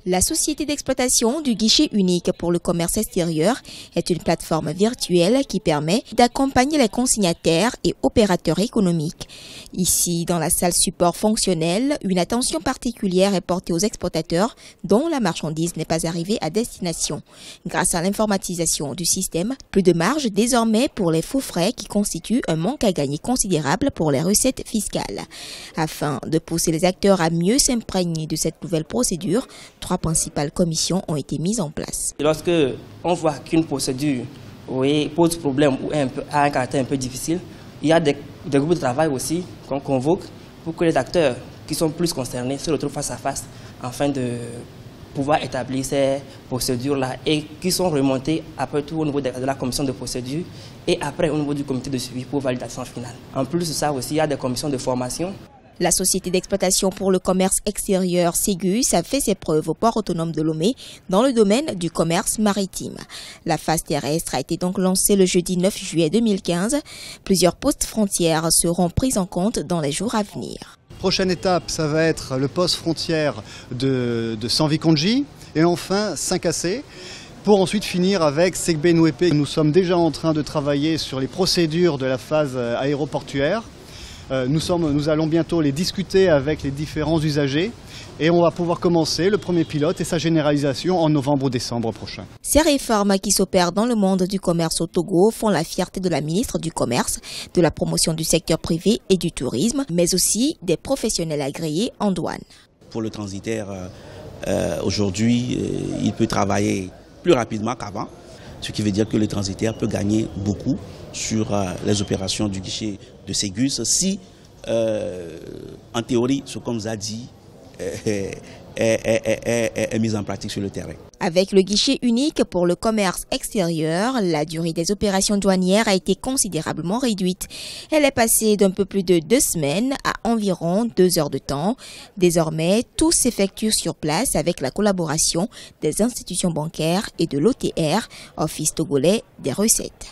La société d'exploitation du guichet unique pour le commerce extérieur est une plateforme virtuelle qui permet d'accompagner les consignataires et opérateurs économiques. Ici, dans la salle support fonctionnelle, une attention particulière est portée aux exportateurs dont la marchandise n'est pas arrivée à destination. Grâce à l'informatisation du système, plus de marge désormais pour les faux frais qui constituent un manque à gagner considérable pour les recettes fiscales. Afin de pousser les acteurs à mieux s'imprégner de cette nouvelle procédure, trois principales commissions ont été mises en place. Lorsque on voit qu'une procédure pose problème ou a un caractère un peu difficile, il y a des groupes de travail aussi qu'on convoque pour que les acteurs qui sont plus concernés se retrouvent face à face afin de pouvoir établir ces procédures-là et qui sont remontées après tout au niveau de la commission de procédure et après au niveau du comité de suivi pour validation finale. En plus de ça aussi, il y a des commissions de formation. La société d'exploitation pour le commerce extérieur Ségus a fait ses preuves au port autonome de Lomé dans le domaine du commerce maritime. La phase terrestre a été donc lancée le jeudi 9 juillet 2015. Plusieurs postes frontières seront pris en compte dans les jours à venir. Prochaine étape, ça va être le poste frontière de Sanvi-Konji et enfin Saint-Cassé. Pour ensuite finir avec Segbe-Nouépé. Nous sommes déjà en train de travailler sur les procédures de la phase aéroportuaire. Nous allons bientôt les discuter avec les différents usagers et on va pouvoir commencer le premier pilote et sa généralisation en novembre ou décembre prochain. Ces réformes qui s'opèrent dans le monde du commerce au Togo font la fierté de la ministre du Commerce, de la promotion du secteur privé et du tourisme, mais aussi des professionnels agréés en douane. Pour le transitaire, aujourd'hui, il peut travailler plus rapidement qu'avant, ce qui veut dire que le transitaire peut gagner beaucoup sur les opérations du guichet de Ségus si, en théorie, ce qu'on nous a dit est mis en pratique sur le terrain. Avec le guichet unique pour le commerce extérieur, la durée des opérations douanières a été considérablement réduite. Elle est passée d'un peu plus de 2 semaines à environ 2 heures de temps. Désormais, tout s'effectue sur place avec la collaboration des institutions bancaires et de l'OTR, Office togolais des recettes.